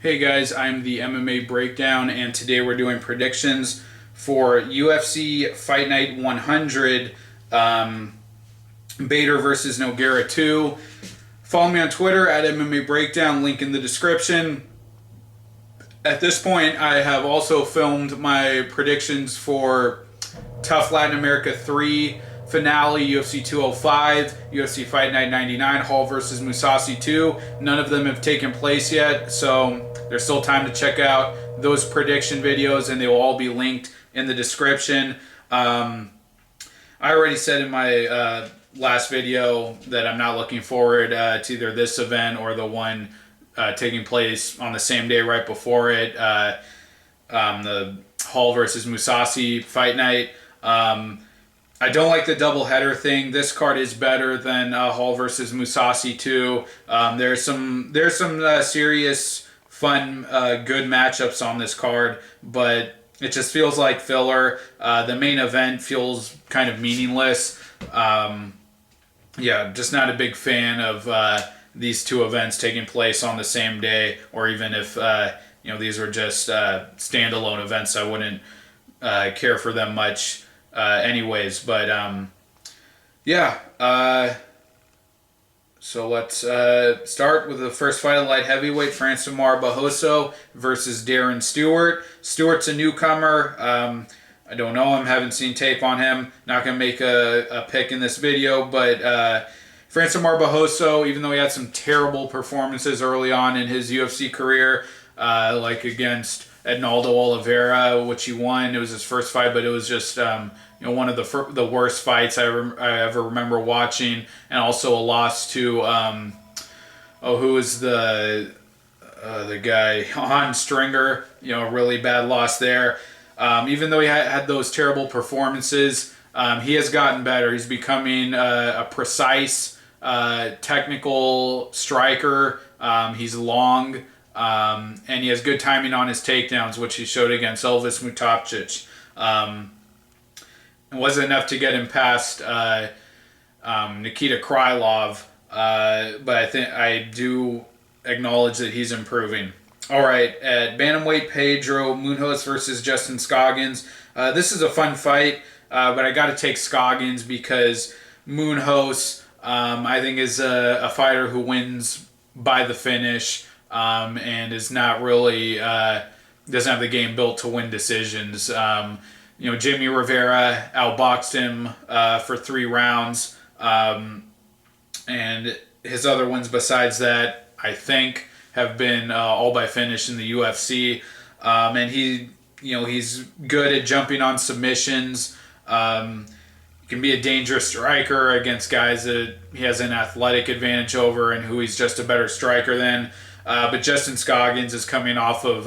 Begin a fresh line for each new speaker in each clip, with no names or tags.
Hey guys, I'm the MMA Breakdown, and today we're doing predictions for UFC Fight Night 100, Bader versus Nogueira 2. Follow me on Twitter at MMA Breakdown, link in the description. At this point, I have also filmed my predictions for Tough Latin America 3 finale, UFC 205, UFC Fight Night 99, Hall versus Mousasi 2. None of them have taken place yet, so there's still time to check out those prediction videos, and they will all be linked in the description. I already said in my last video that I'm not looking forward to either this event or the one taking place on the same day right before it, the Hall versus Mousasi Fight Night. I don't like the doubleheader thing. This card is better than Hall versus Mousasi 2. There's some serious, fun, good matchups on this card, but it just feels like filler. The main event feels kind of meaningless. Yeah, just not a big fan of these two events taking place on the same day, or even if these were just standalone events, I wouldn't care for them much. Anyways, but so let's start with the first fight of light heavyweight, Francimar Barroso versus Darren Stewart. Stewart's a newcomer. I don't know him, haven't seen tape on him. Not going to make a pick in this video, but Francimar Barroso, even though he had some terrible performances early on in his UFC career, like against Ednaldo Oliveira, which he won. It was his first fight, but it was just one of the worst fights I ever remember watching, and also a loss to who was the guy, Hans Stringer. A really bad loss there. Even though he had those terrible performances, he has gotten better. He's becoming a precise, technical striker. He's long. And he has good timing on his takedowns, which he showed against Elvis Mutapcic. It wasn't enough to get him past Nikita Krylov, but I do acknowledge that he's improving. All right, at bantamweight, Pedro Munhoz versus Justin Scoggins. This is a fun fight, but I got to take Scoggins because Munhoz, I think, is a fighter who wins by the finish. And is not really doesn't have the game built to win decisions. Jimmy Rivera outboxed him for 3 rounds, and his other wins besides that, I think, have been all by finish in the UFC. And he's good at jumping on submissions. He can be a dangerous striker against guys that he has an athletic advantage over and who he's just a better striker than. But Justin Scoggins is coming off of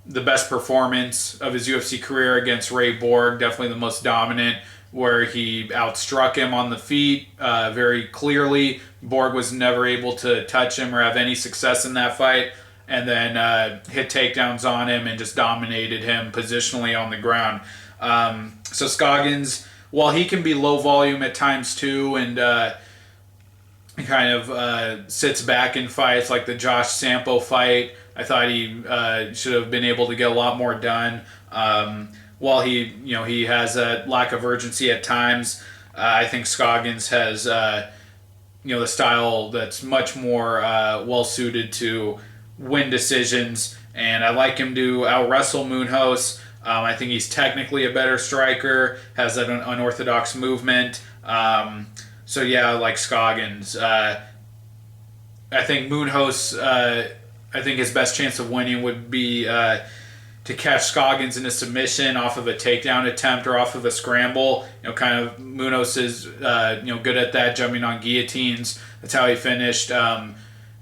the best performance of his UFC career against Ray Borg, definitely the most dominant, where he outstruck him on the feet very clearly. Borg was never able to touch him or have any success in that fight, and then hit takedowns on him and just dominated him positionally on the ground. So Scoggins, while he can be low volume at times too, and kind of sits back in fights like the Josh Sampo fight, I thought he should have been able to get a lot more done. While he has a lack of urgency at times, I think Scoggins has the style that's much more well suited to win decisions, and I like him to out wrestle Munhoz. I think he's technically a better striker, has an unorthodox movement. So yeah, I like Scoggins. I think Munhoz, I think his best chance of winning would be to catch Scoggins in a submission off of a takedown attempt or off of a scramble. Kind of Munhoz is good at that, jumping on guillotines. That's how he finished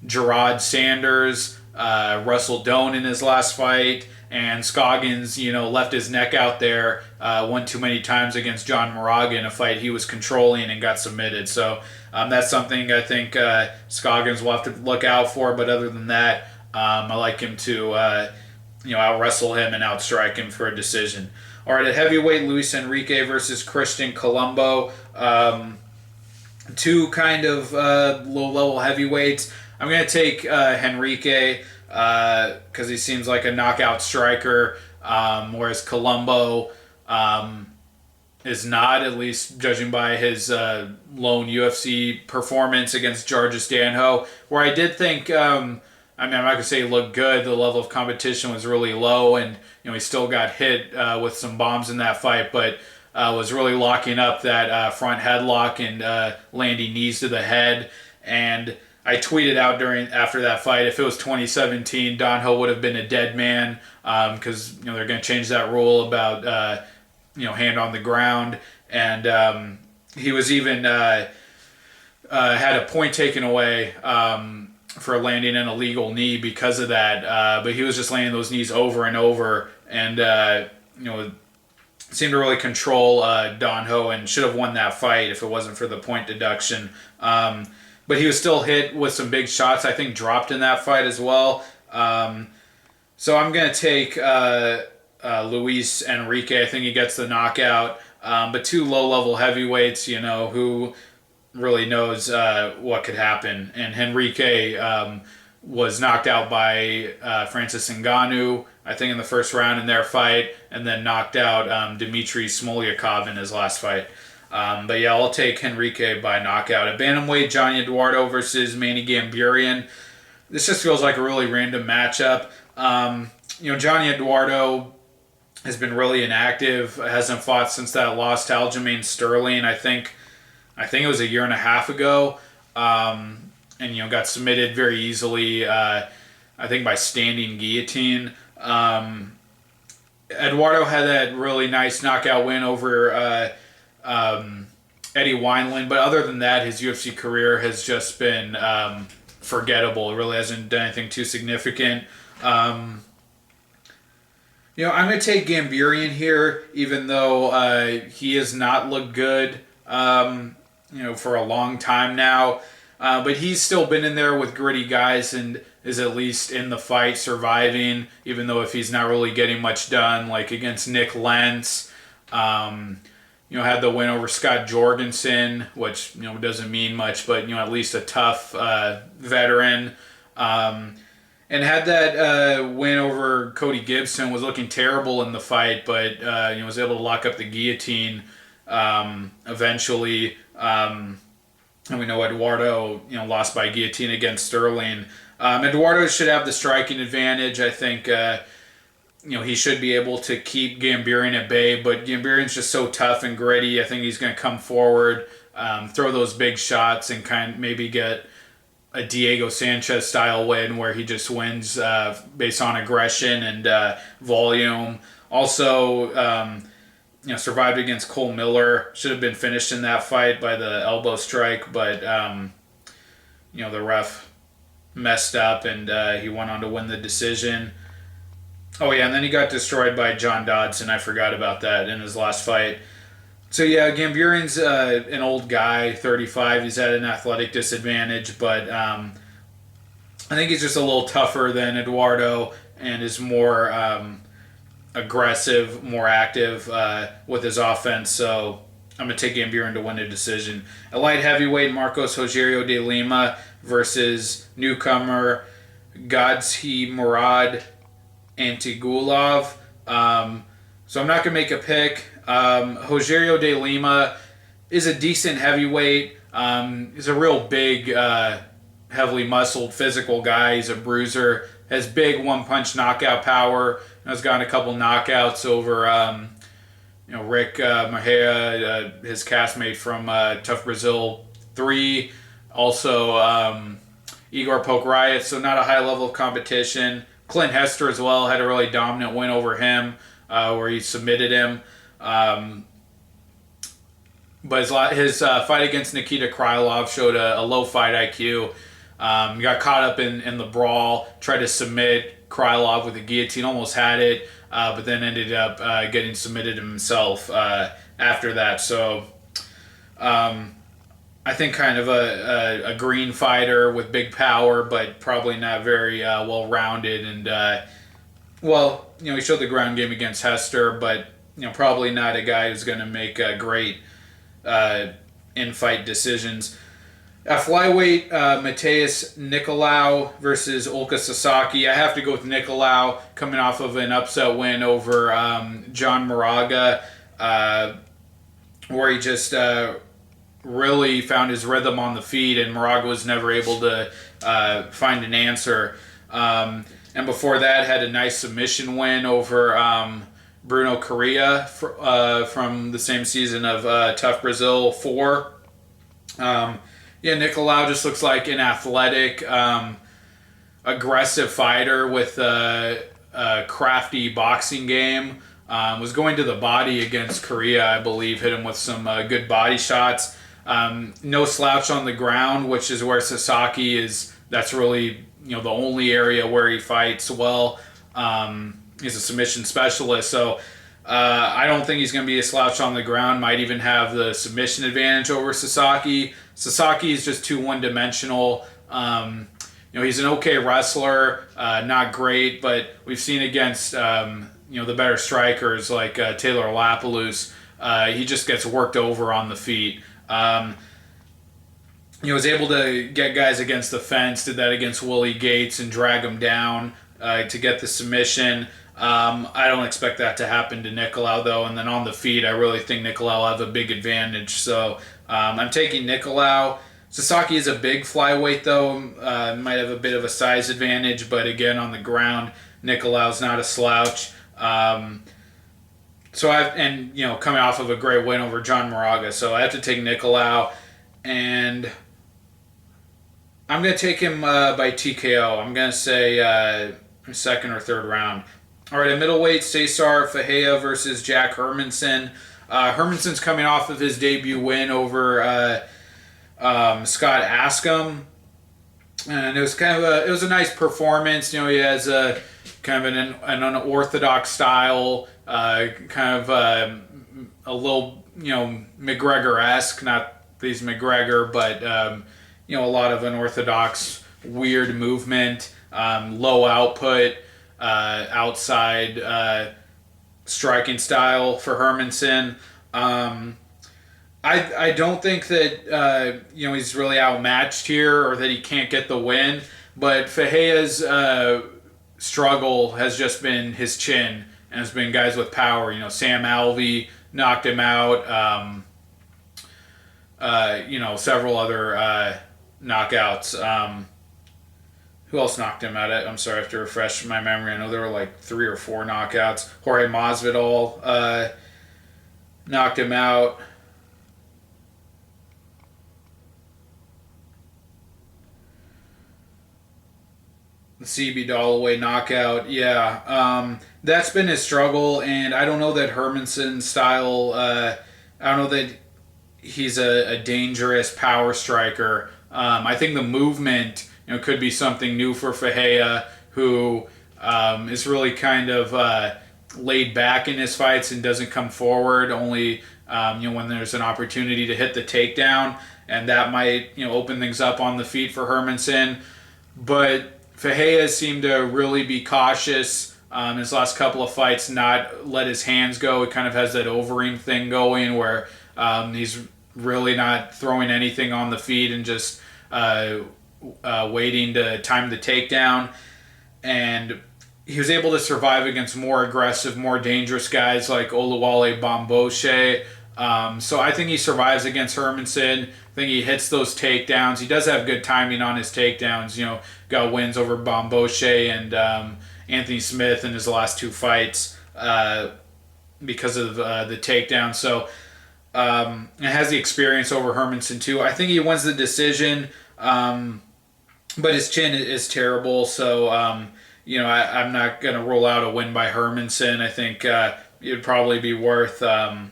Gerard Sanders, Russell Doan in his last fight. And Scoggins, left his neck out there one too many times against John Moraga in a fight he was controlling and got submitted. So that's something I think Scoggins will have to look out for. But other than that, I like him to out wrestle him and outstrike him for a decision. All right, at heavyweight, Luis Henrique versus Christian Colombo. Two kind of low-level heavyweights. I'm going to take Henrique because he seems like a knockout striker, whereas Colombo is not, at least judging by his lone UFC performance against Georges Danho, where I did think, I'm not going to say he looked good. The level of competition was really low, and he still got hit with some bombs in that fight, but was really locking up that front headlock and landing knees to the head. And I tweeted out after that fight, if it was 2017, Danho would have been a dead man because they're going to change that rule about hand on the ground, and he was even had a point taken away for landing an illegal knee because of that. But he was just landing those knees over and over, and seemed to really control Danho and should have won that fight if it wasn't for the point deduction. But he was still hit with some big shots. I think dropped in that fight as well. So I'm gonna take Luis Enrique. I think he gets the knockout. But two low-level heavyweights, who really knows what could happen. And Henrique was knocked out by Francis Ngannou, I think, in the first round in their fight, and then knocked out Dmitry Smolyakov in his last fight. But yeah, I'll take Henrique by knockout. At bantamweight, Johnny Eduardo versus Manny Gamburyan. This just feels like a really random matchup. Johnny Eduardo has been really inactive. Hasn't fought since that loss to Aljamain Sterling. I think it was a year and a half ago. And got submitted very easily. I think by standing guillotine. Eduardo had that really nice knockout win over Eddie Wineland, but other than that, his UFC career has just been forgettable. It really hasn't done anything too significant. I'm going to take Gamburyan here, even though he has not looked good, for a long time now. But he's still been in there with gritty guys and is at least in the fight, surviving, even though if he's not really getting much done, like against Nick Lentz. Had the win over Scott Jorgensen, which, doesn't mean much, but, at least a tough veteran. And had that win over Cody Gibson, was looking terrible in the fight, but, was able to lock up the guillotine eventually. And we know Eduardo, lost by guillotine against Sterling. Eduardo should have the striking advantage. I think, he should be able to keep Gamburyan at bay, but Gamburyan's just so tough and gritty. I think he's going to come forward, throw those big shots, and maybe get a Diego Sanchez style win where he just wins based on aggression and volume. Also, survived against Cole Miller. Should have been finished in that fight by the elbow strike, but the ref messed up and he went on to win the decision. Oh yeah, and then he got destroyed by John Dodson. I forgot about that in his last fight. So yeah, Gamburyan's an old guy, 35. He's at an athletic disadvantage, but I think he's just a little tougher than Eduardo and is more aggressive, more active with his offense. So I'm going to take Gamburyan to win a decision. At light heavyweight, Marcos Rogerio de Lima versus newcomer Gadzhi Murad Antigulov. So I'm not going to make a pick. Rogerio de Lima is a decent heavyweight. He's a real big, heavily muscled, physical guy. He's a bruiser. Has big one-punch knockout power. Has gotten a couple knockouts over, Rick Mahea, his castmate from Tough Brazil 3. Also, Igor Pokrayet. So not a high level of competition. Clint Hester as well had a really dominant win over him, where he submitted him. But his fight against Nikita Krylov showed a low fight IQ. He got caught up in the brawl, tried to submit Krylov with a guillotine, almost had it, but then ended up getting submitted himself after that. So I think kind of a green fighter with big power, but probably not very well-rounded. And, he showed the ground game against Hester, but, probably not a guy who's going to make great in-fight decisions. At flyweight, Mateus Nicolau versus Ulka Sasaki. I have to go with Nicolau, coming off of an upset win over John Moraga, where he just really found his rhythm on the feet, and Moraga was never able to find an answer. And before that, had a nice submission win over Bruno Correa from the same season of Tough Brazil 4. Yeah, Nicolau just looks like an athletic, aggressive fighter with a crafty boxing game. Was going to the body against Korea, I believe, hit him with some good body shots. No slouch on the ground, which is where Sasaki is. That's really the only area where he fights well. He's a submission specialist, so I don't think he's going to be a slouch on the ground. Might even have the submission advantage over Sasaki. Sasaki is just too one-dimensional. He's an okay wrestler, not great, but we've seen against the better strikers like Taylor Lapalus, he just gets worked over on the feet. Was able to get guys against the fence, did that against Willie Gates and drag him down to get the submission. I don't expect that to happen to Nicolau, though. And then on the feet, I really think Nicolau will have a big advantage. So I'm taking Nicolau. Sasaki is a big flyweight, though. Might have a bit of a size advantage. But again, on the ground, Nicolau's not a slouch. Coming off of a great win over John Moraga. So I have to take Nicolau. And I'm going to take him by TKO. I'm going to say second or third round. All right, at middleweight, Cesar Ferreira versus Jack Hermansson. Hermansson's coming off of his debut win over Scott Askham, and it was a nice performance. He has a kind of an unorthodox style, kind of a little McGregor-esque. Not that he's McGregor, but a lot of unorthodox, weird movement, low output. Outside striking style for Hermansson. I don't think that he's really outmatched here or that he can't get the win, but Ferreira's struggle has just been his chin, and it's been guys with power. Sam Alvey knocked him out. Several other knockouts. Who else knocked him out? I'm sorry, I have to refresh my memory. I know there were like 3 or 4 knockouts. Jorge Masvidal knocked him out. The CB Dalloway knockout. Yeah. That's been his struggle, and I don't know that Hermansson's style, I don't know that he's a dangerous power striker. I think the movement could be something new for Ferreira, who is really kind of laid back in his fights and doesn't come forward only when there's an opportunity to hit the takedown, and that might open things up on the feet for Hermansson. But Ferreira seemed to really be cautious in his last couple of fights, not let his hands go. He kind of has that Overeem thing going where he's really not throwing anything on the feet and just waiting to time the takedown, and he was able to survive against more aggressive, more dangerous guys like Oluwale Bamboshe. So I think he survives against Hermansson. I think he hits those takedowns. He does have good timing on his takedowns. Got wins over Bamboshe and Anthony Smith in his last 2 fights because of the takedown. So it has the experience over Hermansson too. I think he wins the decision. But his chin is terrible, so I'm not going to rule out a win by Hermansson. I think it would probably be worth a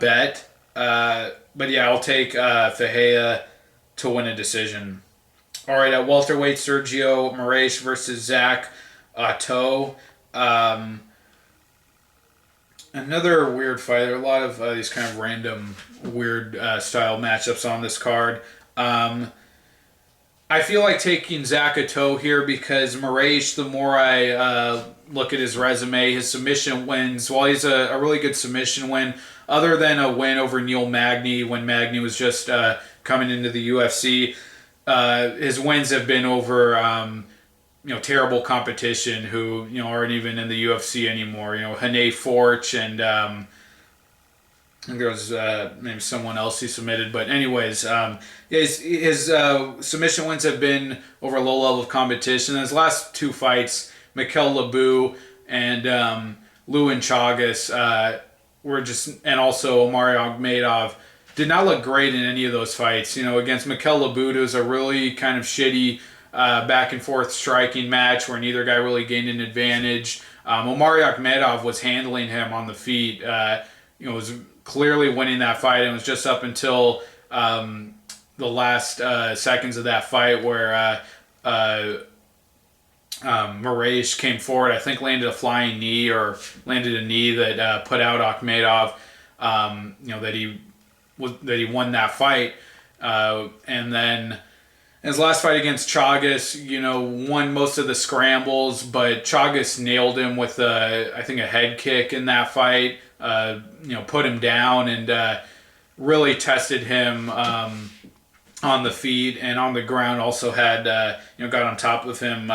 bet. But yeah, I'll take Ferreira to win a decision. All right, at welterweight, Sergio Moraes versus Zach Ottow. Another weird fight. There are a lot of these kind of random, weird style matchups on this card. I feel like taking Zach Ottow here because Moraes, the more I look at his resume, his submission wins, while he's a really good submission win, other than a win over Neil Magny when Magny was just coming into the UFC. His wins have been over terrible competition who aren't even in the UFC anymore. Hane Forch and I think there was maybe someone else he submitted, but anyways, his submission wins have been over low level of competition. His last two fights, Mikel Lebu and Lewin Chagas, were just, and also Omari Agmedov, did not look great in any of those fights. Against Mikel Lebu, it was a really kind of shitty back and forth striking match where neither guy really gained an advantage. Omari Agmedov was handling him on the feet. Was clearly winning that fight, and it was just up until the last seconds of that fight where Moraes came forward. I think landed a flying knee or landed a knee that put out Akhmedov. That he won that fight, and then his last fight against Chagas, won most of the scrambles, but Chagas nailed him with I think a head kick in that fight. Put him down and really tested him on the feet and on the ground. Also had got on top of him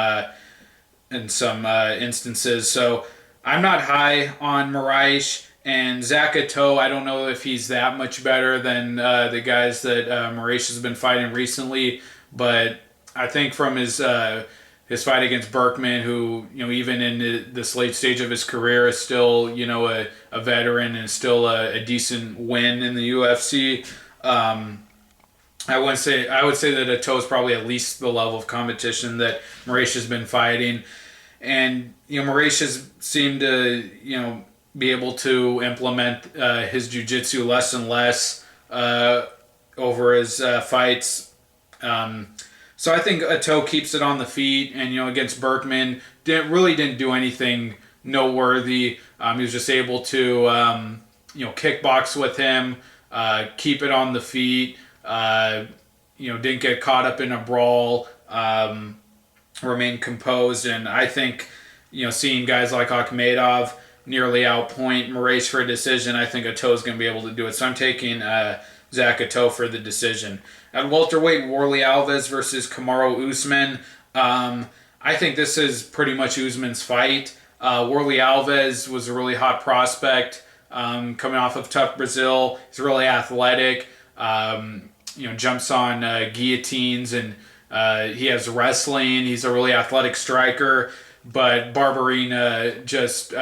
in some instances. So I'm not high on Moraes. And Ottow, I don't know if he's that much better than the guys that Moraes has been fighting recently, but I think from his fight against Berkman, who even in this late stage of his career is still a veteran and still a decent win in the UFC. I would say that Ottow is probably at least the level of competition that Moraes has been fighting, and Moraes has seemed to be able to implement his jiu-jitsu less and less over his fights. So I think Ottow keeps it on the feet, and against Berkman didn't do anything noteworthy. He was just able to kickbox with him, keep it on the feet. Didn't get caught up in a brawl. Remain composed, and I think seeing guys like Akhmedov nearly outpoint Moraes for a decision, I think Ottow is going to be able to do it. So I'm taking Ottow for the decision. At welterweight, Warlley Alves versus Kamaru Usman. I think this is pretty much Usman's fight. Warlley Alves was a really hot prospect coming off of Tough Brazil. He's really athletic. Jumps on guillotines, and he has wrestling. He's a really athletic striker. But Barberena just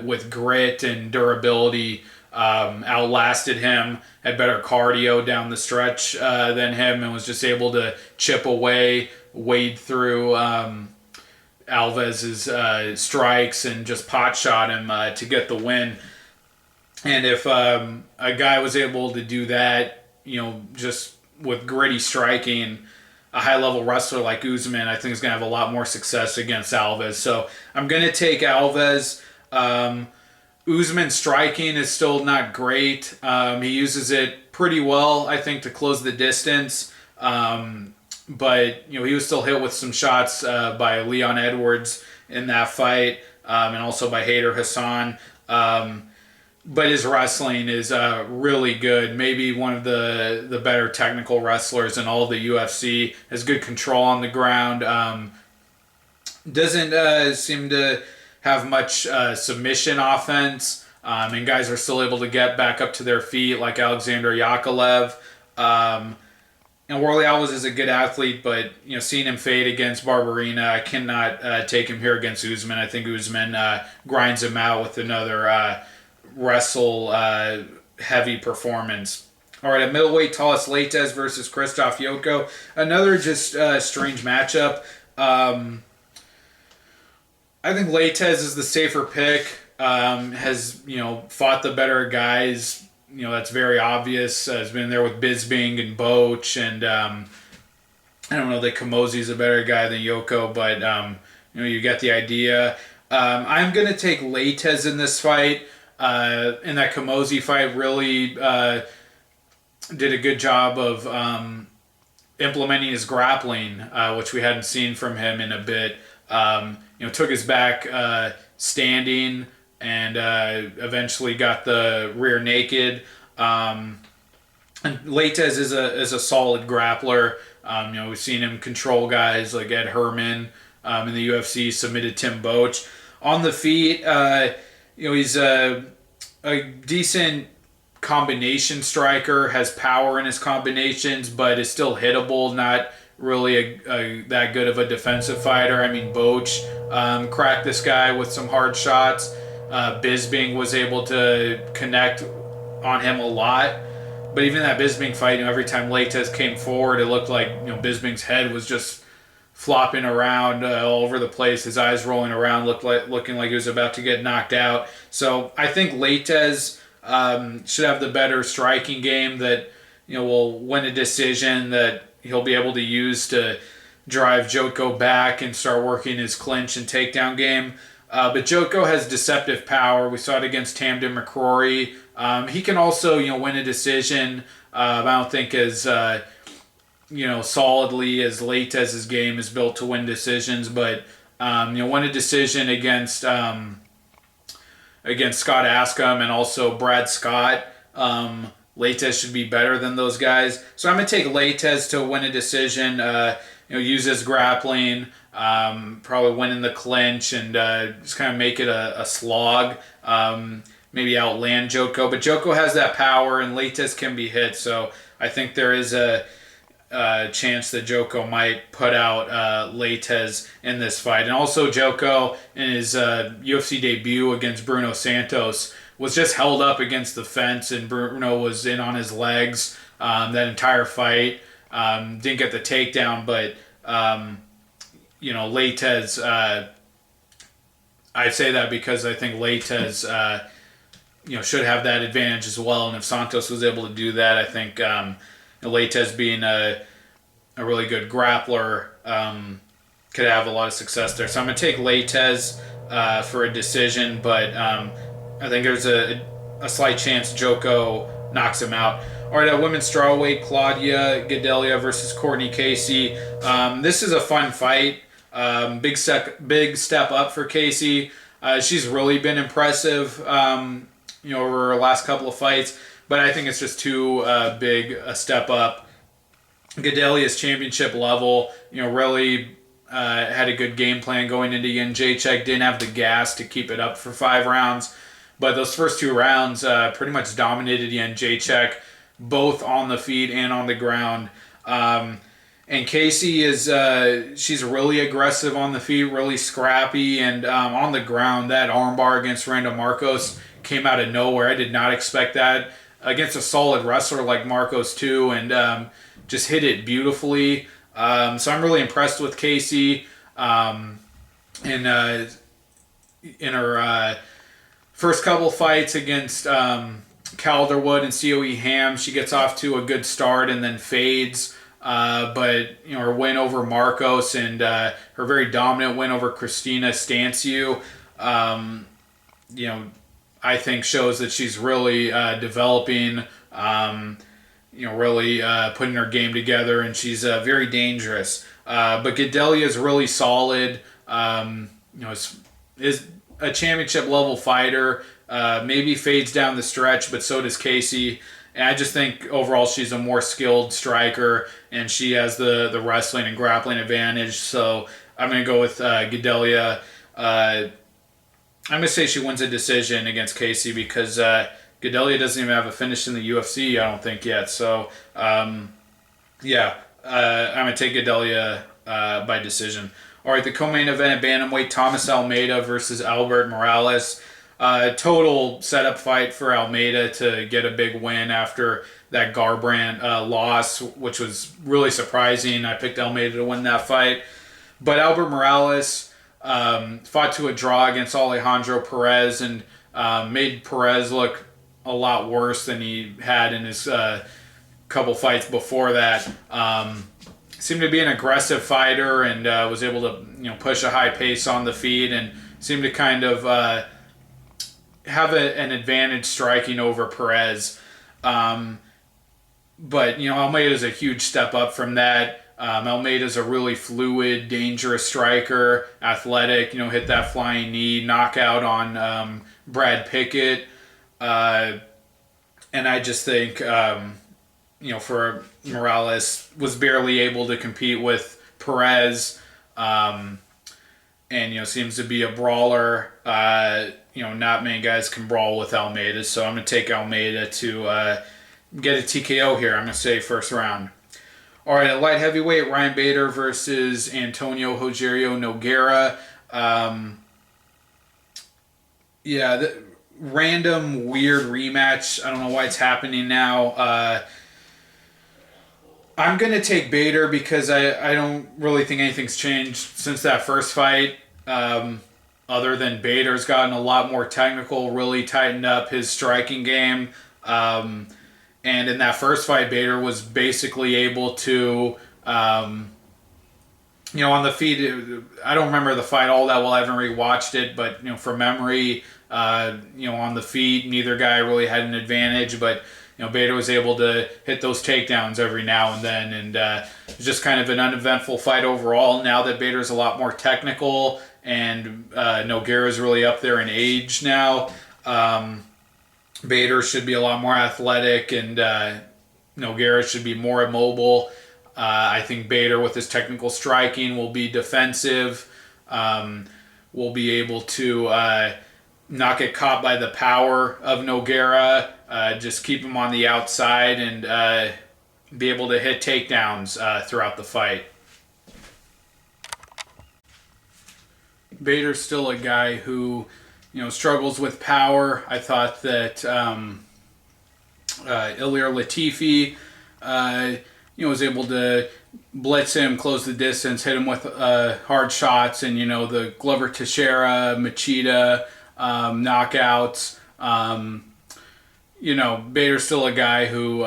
with grit and durability outlasted him, had better cardio down the stretch than him, and was just able to chip away, wade through Alves's strikes and just pot shot him to get the win. And if a guy was able to do that, just with gritty striking, a high-level wrestler like Usman, I think is going to have a lot more success against Alves. So I'm going to take Alves. Usman's striking is still not great. He uses it pretty well, I think, to close the distance. But he was still hit with some shots by Leon Edwards in that fight, and also by Hayder Hassan. But his wrestling is really good. Maybe one of the better technical wrestlers in all of the UFC. Has good control on the ground. Doesn't seem to have much submission offense. And guys are still able to get back up to their feet, like Alexander Yakovlev. And Warlley Alves is a good athlete, but seeing him fade against Barberena, I cannot take him here against Usman. I think Usman grinds him out with another wrestle heavy performance. All right, at middleweight, Thales Leites versus Krzysztof Jotko. Another just strange matchup. I think Leites is the safer pick. Has fought the better guys. That's very obvious. Has been there with Bisping and Boch, and I don't know that Kamozi's a better guy than Jotko, but you get the idea. I'm gonna take Leites in this fight. In that Kamozi fight, really did a good job of implementing his grappling, which we hadn't seen from him in a bit. Took his back standing and eventually got the rear naked. And Leites is a solid grappler. We've seen him control guys like Ed Herman in the UFC, submitted Tim Boach. On the feet, he's a decent combination striker, has power in his combinations, but is still hittable, not really that good of a defensive fighter. I mean, Boach cracked this guy with some hard shots. Bisping was able to connect on him a lot. But even that Bisping fight, every time Leites came forward, it looked like Bisping's head was just flopping around all over the place. His eyes rolling around, looking like he was about to get knocked out. So I think Leites should have the better striking game that will win a decision that he'll be able to use to drive Jotko back and start working his clinch and takedown game. But Jotko has deceptive power. We saw it against Tamden McCrory. He can also, win a decision. I don't think as, solidly as Leites' game is built to win decisions, but, win a decision against Scott Askham and also Brad Scott. Leites should be better than those guys. So I'm going to take Leites to win a decision, use his grappling, probably win in the clinch and just kind of make it a slog. Maybe outland Jotko, but Jotko has that power and Leites can be hit, so I think there is a chance that Jotko might put out Leites in this fight. And also Jotko in his UFC debut against Bruno Santos was just held up against the fence and Bruno was in on his legs that entire fight. Didn't get the takedown, but Leites, I say that because I think Leites should have that advantage as well. And if Santos was able to do that, I think Leites being a really good grappler could have a lot of success there. So I'm going to take Leites for a decision, but I think there's a slight chance Jotko knocks him out. All right, women's strawweight, Claudia Gadelha versus Courtney Casey. This is a fun fight. Big step up for Casey. She's really been impressive over her last couple of fights, but I think it's just too big a step up. Gadelha's championship level, really had a good game plan going into Jędrzejczyk, didn't have the gas to keep it up for 5 rounds, but those first 2 rounds pretty much dominated Jędrzejczyk, both on the feet and on the ground. And Casey she's really aggressive on the feet, really scrappy, and on the ground, that armbar against Randa Marcos came out of nowhere. I did not expect that against a solid wrestler like Marcos too, and just hit it beautifully. So I'm really impressed with Casey. In her first couple fights against Calderwood and COE Ham, she gets off to a good start and then fades. But her win over Marcos and her very dominant win over Christina Stanciu, I think shows that she's really developing, really putting her game together, and she's very dangerous. But Gadelha is really solid. Is a championship level fighter. Maybe fades down the stretch, but so does Casey. And I just think overall she's a more skilled striker, and she has the wrestling and grappling advantage. So I'm going to go with Gadelha. I'm going to say she wins a decision against Casey because Gadelha doesn't even have a finish in the UFC, I don't think, yet. So, I'm going to take Gadelha by decision. All right, the co-main event at bantamweight, Thomas Almeida versus Albert Moraes. Total setup fight for Almeida to get a big win after that Garbrandt loss, which was really surprising. I picked Almeida to win that fight. But Albert Moraes fought to a draw against Alejandro Perez and made Perez look a lot worse than he had in his couple fights before that. Seemed to be an aggressive fighter and was able to push a high pace on the feet and seemed to kind of have an advantage striking over Perez. But Almeida's a huge step up from that. Almeida's a really fluid, dangerous striker, athletic, hit that flying knee, knockout on Brad Pickett. And I just think, for Morales, was barely able to compete with Perez, and seems to be a brawler. Not many guys can brawl with Almeida, so I'm going to take Almeida to get a TKO here. I'm going to say first round. All right, at light heavyweight, Ryan Bader versus Antonio Rogerio Nogueira. Random weird rematch. I don't know why it's happening now. I'm going to take Bader because I don't really think anything's changed since that first fight. Other than Bader's gotten a lot more technical, really tightened up his striking game. And in that first fight, Bader was basically able to, on the feet, I don't remember the fight all that well. I haven't rewatched it, but, from memory, on the feet, neither guy really had an advantage, but, Bader was able to hit those takedowns every now and then, and it was just kind of an uneventful fight overall. Now that Bader's a lot more technical, and Nogueira's really up there in age now, Bader should be a lot more athletic, and Nogueira should be more immobile. I think Bader, with his technical striking, will be defensive, will be able to not get caught by the power of Nogueira, just keep him on the outside, and be able to hit takedowns throughout the fight. Bader's still a guy who, struggles with power. I thought that Ilir Latifi, was able to blitz him, close the distance, hit him with hard shots, and, the Glover Teixeira, Machida knockouts. Bader's still a guy who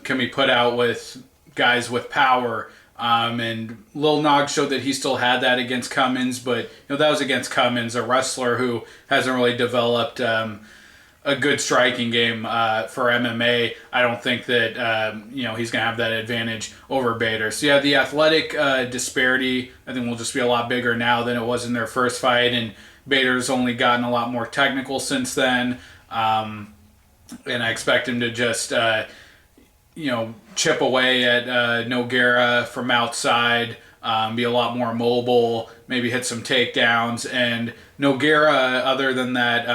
can be put out with guys with power. And Lil Nog showed that he still had that against Cummins, but that was against Cummins, a wrestler who hasn't really developed a good striking game for MMA. I don't think that he's going to have that advantage over Bader. So the athletic disparity I think will just be a lot bigger now than it was in their first fight, and Bader's only gotten a lot more technical since then. And I expect him to just chip away at Nogueira from outside, be a lot more mobile, maybe hit some takedowns. And Nogueira, other than that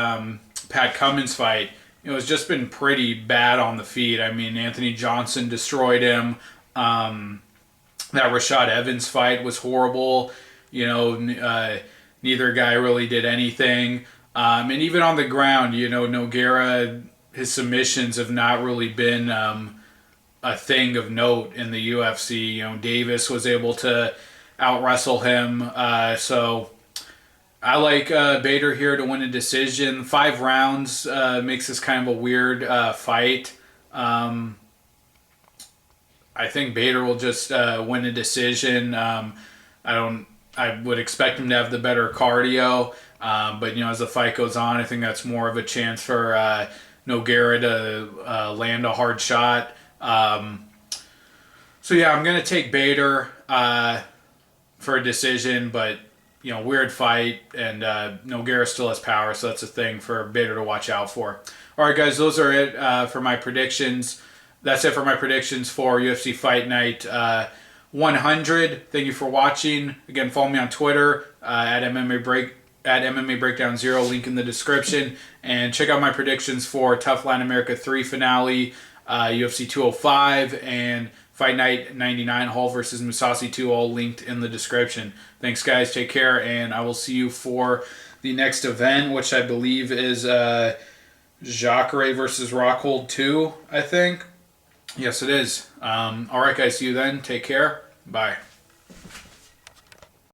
Pat Cummins fight, has just been pretty bad on the feet. I mean, Anthony Johnson destroyed him. That Rashad Evans fight was horrible. Neither guy really did anything. And even on the ground, Nogueira, his submissions have not really been a thing of note in the UFC. Davis was able to out-wrestle him. So I like Bader here to win a decision. 5 rounds makes this kind of a weird fight. I think Bader will just win a decision. I would expect him to have the better cardio. But as the fight goes on, I think that's more of a chance for Nogueira to land a hard shot. I'm going to take Bader for a decision, but weird fight, and Nogueira still has power, so that's a thing for Bader to watch out for. All right, guys, those are it for my predictions. That's it for my predictions for UFC Fight Night 100. Thank you for watching. Again, follow me on Twitter at MMA Breakdown 0, link in the description, and check out my predictions for Tough Latin America 3 finale, UFC 205, and Fight Night 99, Hall versus Musashi 2, all linked in the description. Thanks, guys. Take care, and I will see you for the next event, which I believe is Jacare versus Rockhold 2, I think. Yes, it is. All right, guys. See you then. Take care. Bye.